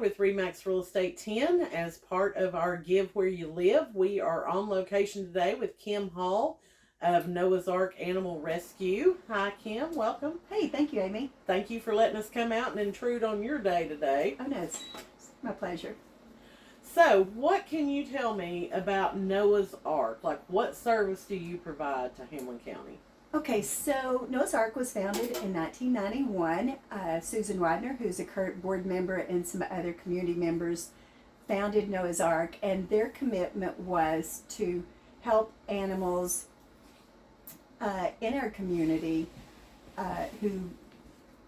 With Remax Real Estate 10 as part of our Give Where You Live. We are on location today with Kim Hall of Noah's Ark Animal Rescue. Hi, Kim. Welcome. Hey, thank you, Amy. Thank you for letting us come out and intrude on your day today. Oh, no, it's my pleasure. So, what can you tell me about Noah's Ark? Like, what service do you provide to Hamblen County? Okay, so Noah's Ark was founded in 1991. Susan Widener, who's a current board member, and some other community members founded Noah's Ark, and their commitment was to help animals in our community who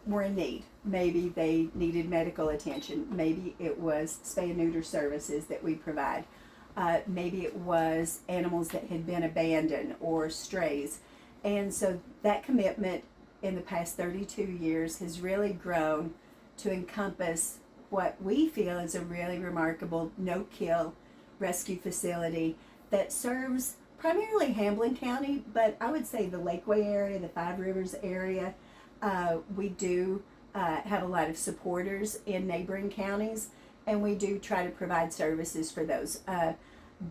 were in need. Maybe they needed medical attention. Maybe it was spay and neuter services that we provide. Maybe it was animals that had been abandoned or strays. And so that commitment in the past 32 years has really grown to encompass what we feel is a really remarkable no-kill rescue facility that serves primarily Hamblen County, but I would say the Lakeway area, the Five Rivers area. We do have a lot of supporters in neighboring counties, and we do try to provide services for those.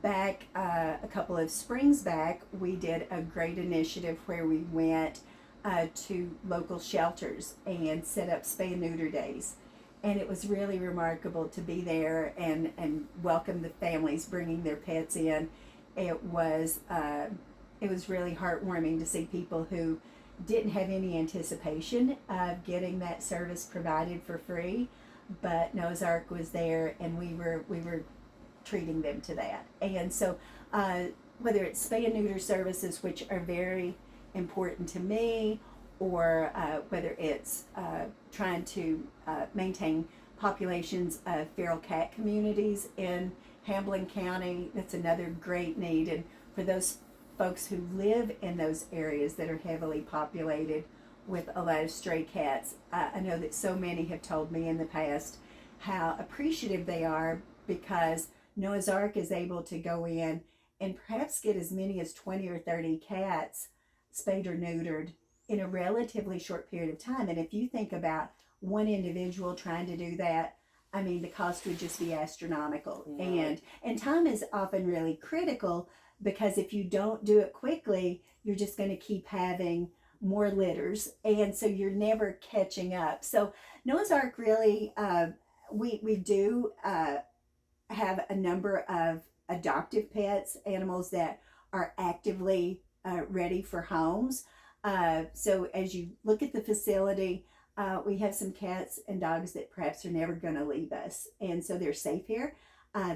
Back a couple of springs back, we did a great initiative where we went to local shelters and set up spay and neuter days. And it was really remarkable to be there and welcome the families bringing their pets in. It was really heartwarming to see people who didn't have any anticipation of getting that service provided for free, but Noah's Ark was there, and we were treating them to that. And so whether it's spay and neuter services, which are very important to me, or whether it's trying to maintain populations of feral cat communities in Hamblen County, that's another great need. And for those folks who live in those areas that are heavily populated with a lot of stray cats, I know that so many have told me in the past how appreciative they are, because Noah's Ark is able to go in and perhaps get as many as 20 or 30 cats spayed or neutered in a relatively short period of time. And if you think about one individual trying to do that, I mean, the cost would just be astronomical. Right. And time is often really critical, because if you don't do it quickly, you're just going to keep having more litters, and so you're never catching up. So Noah's Ark really, we do have a number of adoptive pets, animals that are actively ready for homes. So as you look at the facility, we have some cats and dogs that perhaps are never going to leave us, and so they're safe here.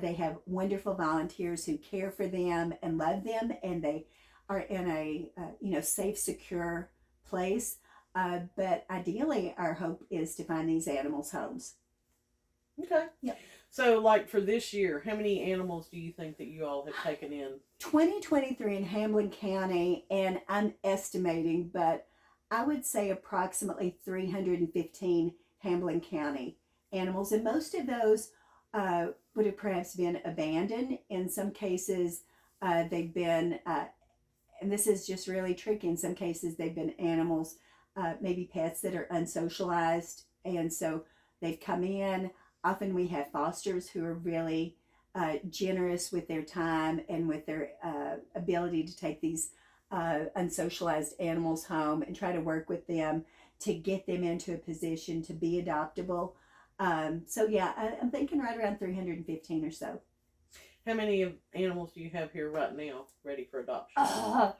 They have wonderful volunteers who care for them and love them, and they are in a safe, secure place. But ideally, our hope is to find these animals homes. Okay. Yep. So, like for this year, how many animals do you think that you all have taken in? 2023 in Hamblen County, and I'm estimating, but I would say approximately 315 Hamblen County animals, and most of those would have perhaps been abandoned. In some cases, they've been, and this is just really tricky, in some cases they've been animals, maybe pets that are unsocialized, and so they've come in. Often we have fosters who are really generous with their time and with their ability to take these unsocialized animals home and try to work with them to get them into a position to be adoptable. So yeah, I'm thinking right around 315 or so. How many animals do you have here right now ready for adoption?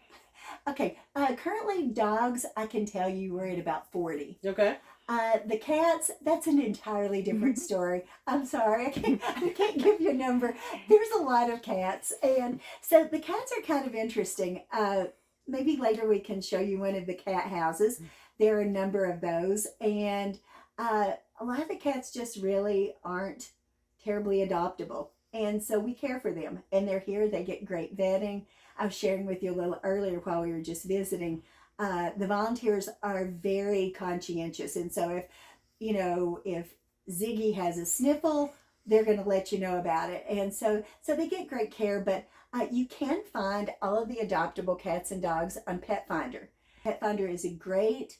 Okay, currently dogs, I can tell you we're at about 40. Okay. The cats, that's an entirely different story. I'm sorry, I can't give you a number. There's a lot of cats, and so the cats are kind of interesting. Maybe later we can show you one of the cat houses. There are a number of those, and a lot of the cats just really aren't terribly adoptable, and so we care for them, and they're here. They get great vetting. I was sharing with you a little earlier while we were just visiting. The volunteers are very conscientious, and so if Ziggy has a sniffle, they're going to let you know about it, and so they get great care. But you can find all of the adoptable cats and dogs on Pet Finder. Pet Finder is a great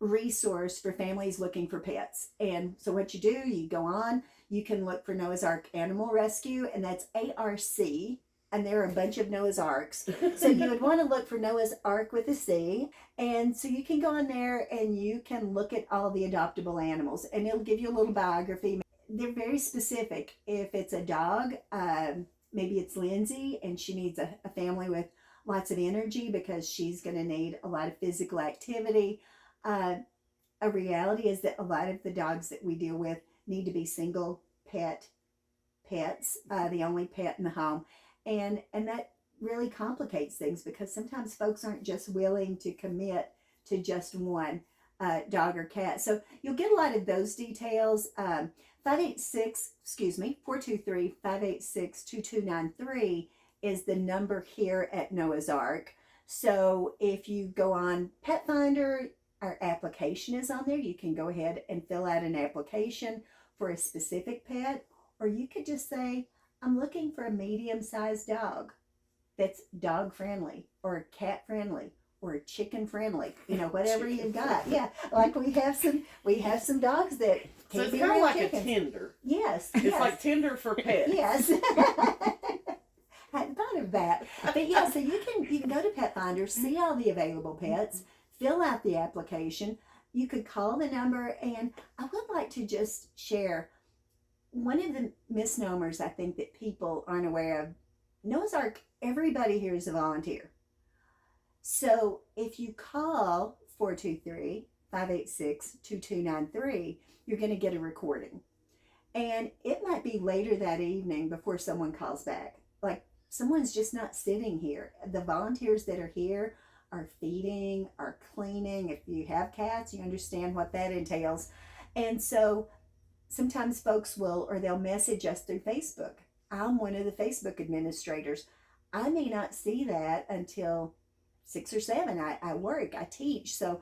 resource for families looking for pets. And so what you do, you go on, you can look for Noah's Ark Animal Rescue, and that's ARC, and there are a bunch of Noah's Arks. So you would want to look for Noah's Ark with a C. And so you can go on there and you can look at all the adoptable animals, and it'll give you a little biography. They're very specific. If it's a dog, maybe it's Lindsay and she needs a family with lots of energy because she's going to need a lot of physical activity. A reality is that a lot of the dogs that we deal with need to be single pets, the only pet in the home. And that really complicates things because sometimes folks aren't just willing to commit to just one dog or cat. So you'll get a lot of those details. 423-586-2293 is the number here at Noah's Ark. So if you go on Pet Finder, our application is on there. You can go ahead and fill out an application for a specific pet, or you could just say, I'm looking for a medium-sized dog that's dog friendly or cat friendly or chicken friendly, whatever you've got. Yeah, like we have some dogs that so it's kind of like chickens. A Tinder. Yes, it's like Tinder for pets. Yes. I hadn't thought of that, but yeah. So you can go to Pet Finder, see all the available pets, fill out the application. You could call the number, and I would like to just share one of the misnomers I think that people aren't aware of. Noah's Ark, everybody here is a volunteer. So if you call 423-586-2293, you're going to get a recording. And it might be later that evening before someone calls back. Like, someone's just not sitting here. The volunteers that are here are feeding, are cleaning. If you have cats, you understand what that entails. And so sometimes folks they'll message us through Facebook. I'm one of the Facebook administrators. I may not see that until 6 or 7. I work, I teach. So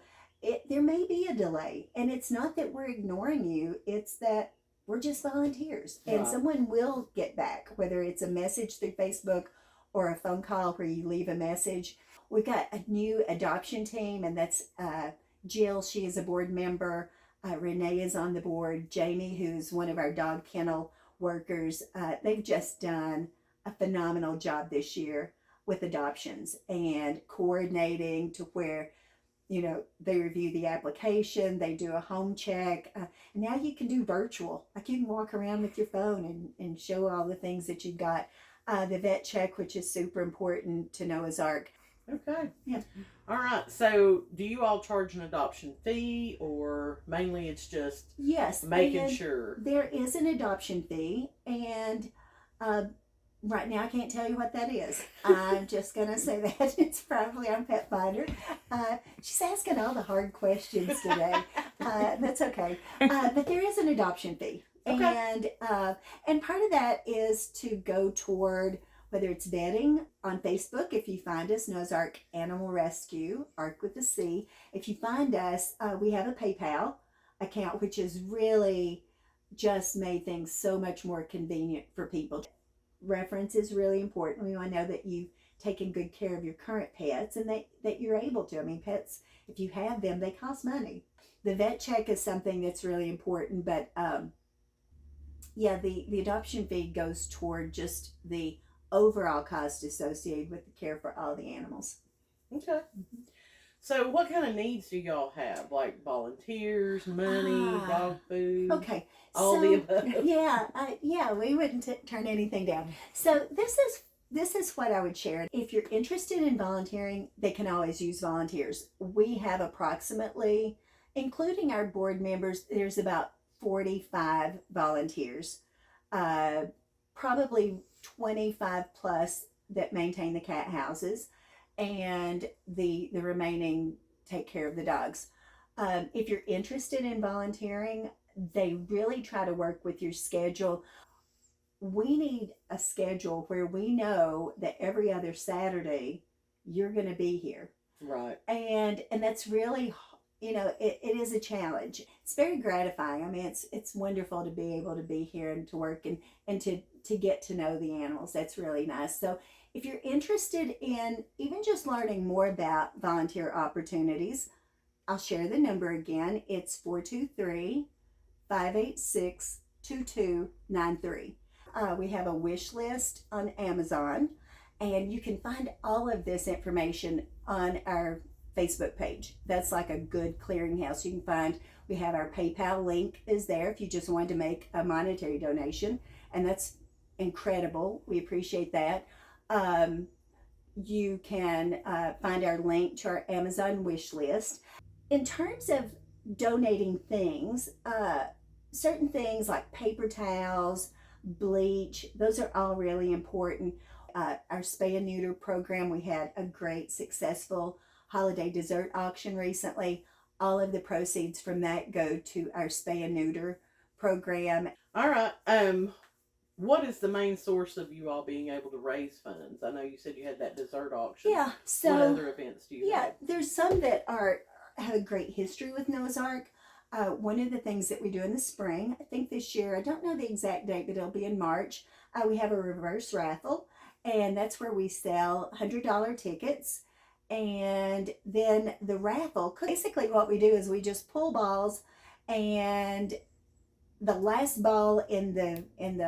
there may be a delay. And it's not that we're ignoring you. It's that we're just volunteers. And someone will get back, whether it's a message through Facebook or a phone call where you leave a message. We've got a new adoption team, and that's Jill. She is a board member. Renee is on the board. Jamie, who's one of our dog kennel workers, they've just done a phenomenal job this year with adoptions and coordinating to where, they review the application, they do a home check. And now you can do virtual. Like, you can walk around with your phone and show all the things that you've got. The vet check, which is super important to Noah's Ark. Okay. Yeah. All right. So do you all charge an adoption fee, or mainly it's just making sure? There is an adoption fee, and right now I can't tell you what that is. I'm just going to say that it's probably on Pet Finder. She's asking all the hard questions today. That's okay. But there is an adoption fee. Okay. And part of that is to go toward, whether it's vetting on Facebook. If you find us, Noah's Ark Animal Rescue, Ark with a C. If you find us, we have a PayPal account, which has really just made things so much more convenient for people. Reference is really important. We want to know that you've taken good care of your current pets and that you're able to. I mean, pets, if you have them, they cost money. The vet check is something that's really important, but the adoption fee goes toward just the overall cost associated with the care for all the animals. Okay. Mm-hmm. So what kind of needs do y'all have? Like volunteers, money, dog food? Okay. All the above? Yeah, we wouldn't turn anything down. So this is what I would share. If you're interested in volunteering, they can always use volunteers. We have approximately, including our board members, there's about 45 volunteers. Probably 25 plus that maintain the cat houses, and the remaining take care of the dogs. If you're interested in volunteering, they really try to work with your schedule. We need a schedule where we know that every other Saturday you're going to be here. Right. And that's really, it is a challenge. It's very gratifying. I mean, it's wonderful to be able to be here and to work and to get to know the animals. That's really nice. So if you're interested in even just learning more about volunteer opportunities, I'll share the number again. It's 423-586-2293. We have a wish list on Amazon, and you can find all of this information on our Facebook page. That's like a good clearinghouse. You can find, we have our PayPal link is there if you just wanted to make a monetary donation, and that's incredible. We appreciate that. You can find our link to our Amazon wish list. In terms of donating things, certain things like paper towels, bleach, those are all really important. Our spay and neuter program, we had a great successful holiday dessert auction recently. All of the proceeds from that go to our spay and neuter program. All right. What is the main source of you all being able to raise funds? I know you said you had that dessert auction. Yeah. So what other events do you have? There's some that have a great history with Noah's Ark. One of the things that we do in the spring, I think this year, I don't know the exact date, but it'll be in March. We have a reverse raffle, and that's where we sell $100 tickets. And then the raffle, basically what we do is we just pull balls, and the last ball in the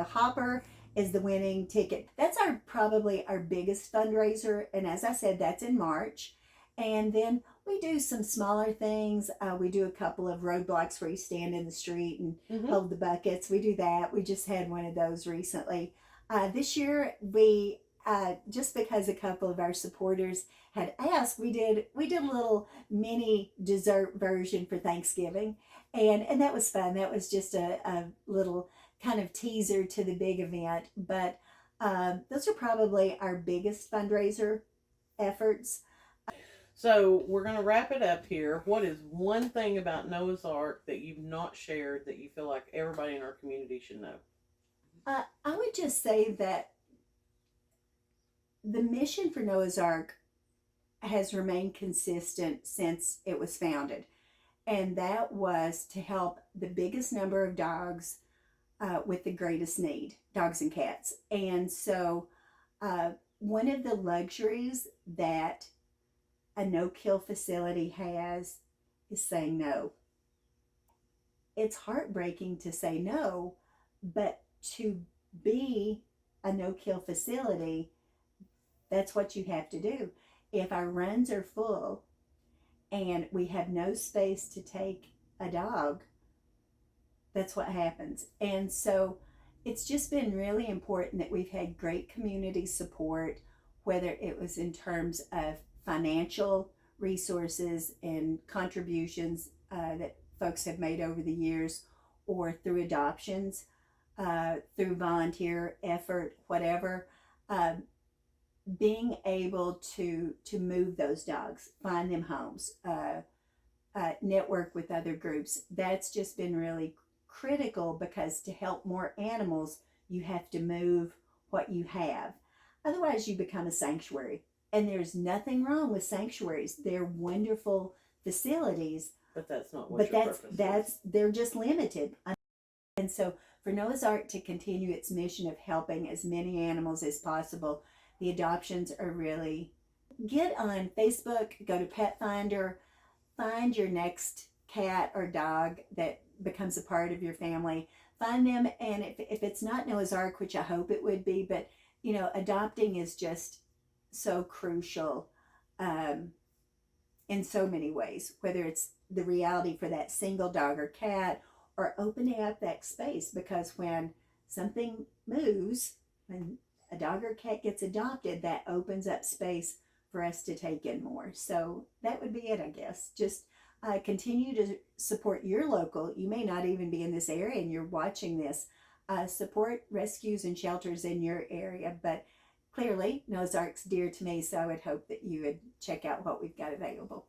hopper is the winning ticket. That's probably our biggest fundraiser, and as I said, that's in March. And then we do some smaller things. We do a couple of roadblocks where you stand in the street and hold the buckets. We do that. We just had one of those recently. This year, we just because a couple of our supporters had asked, we did a little mini dessert version for Thanksgiving, and that was fun. That was just a little kind of teaser to the big event. But those are probably our biggest fundraiser efforts. So we're going to wrap it up here. What is one thing about Noah's Ark that you've not shared that you feel like everybody in our community should know? I would just say that the mission for Noah's Ark has remained consistent since it was founded. And that was to help the biggest number of dogs with the greatest need, dogs and cats. And so one of the luxuries that a no-kill facility has is saying no. It's heartbreaking to say no, but to be a no-kill facility, that's what you have to do. If our runs are full and we have no space to take a dog, that's what happens. And so it's just been really important that we've had great community support, whether it was in terms of financial resources and contributions that folks have made over the years, or through adoptions, through volunteer effort, whatever. Being able to move those dogs, find them homes, network with other groups, that's just been really critical, because to help more animals, you have to move what you have. Otherwise, you become a sanctuary. And there's nothing wrong with sanctuaries. They're wonderful facilities. But that's not what your purpose is. They're just limited. And so for Noah's Ark to continue its mission of helping as many animals as possible, the adoptions are really, get on Facebook, go to Pet Finder, find your next cat or dog that becomes a part of your family. Find them, and if it's not Noah's Ark, which I hope it would be, but adopting is just so crucial in so many ways, whether it's the reality for that single dog or cat, or opening up that space, because when something moves, when a dog or cat gets adopted, that opens up space for us to take in more. So that would be it, I guess. Just continue to support your local. You may not even be in this area and you're watching this. Support rescues and shelters in your area, but clearly Noah's Ark's dear to me, so I would hope that you would check out what we've got available.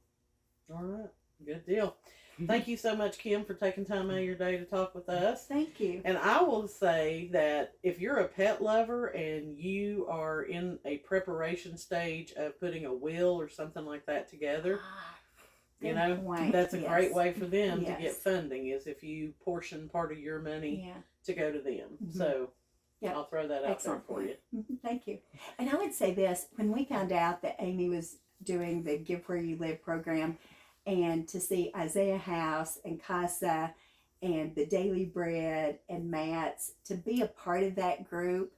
All right, good deal. Thank you so much, Kim, for taking time out of your day to talk with us. Thank you. And I will say that if you're a pet lover and you are in a preparation stage of putting a will or something like that together, that's a great way for them to get funding, is if you portion part of your money to go to them. Mm-hmm. So I'll throw that out there for you. Mm-hmm. Thank you. And I would say this, when we found out that Amy was doing the Give Where You Live program, and to see Isaiah House and Casa and the Daily Bread and Matt's, to be a part of that group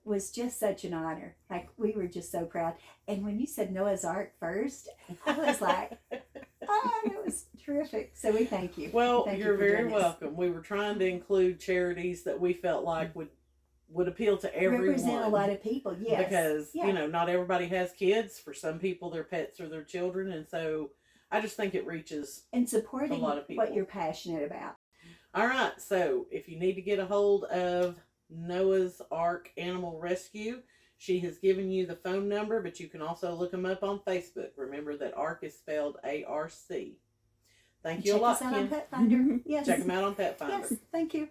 was just such an honor. Like, we were just so proud. And when you said Noah's Ark first, I was like, oh, it was terrific. So we thank you. Well, thank you're you very welcome. We were trying to include charities that we felt like would appeal to everyone. Represent a lot of people, yes. Because, you know, not everybody has kids. For some people, their pets are their children. And so I just think it reaches and supporting a lot of people. What you're passionate about. All right. So if you need to get a hold of Noah's Ark Animal Rescue, she has given you the phone number, but you can also look them up on Facebook. Remember that ARC is spelled ARC. Thank you a lot, Check us out on Pet Finder. Yes. Check them out on Pet Finder. Yes, thank you.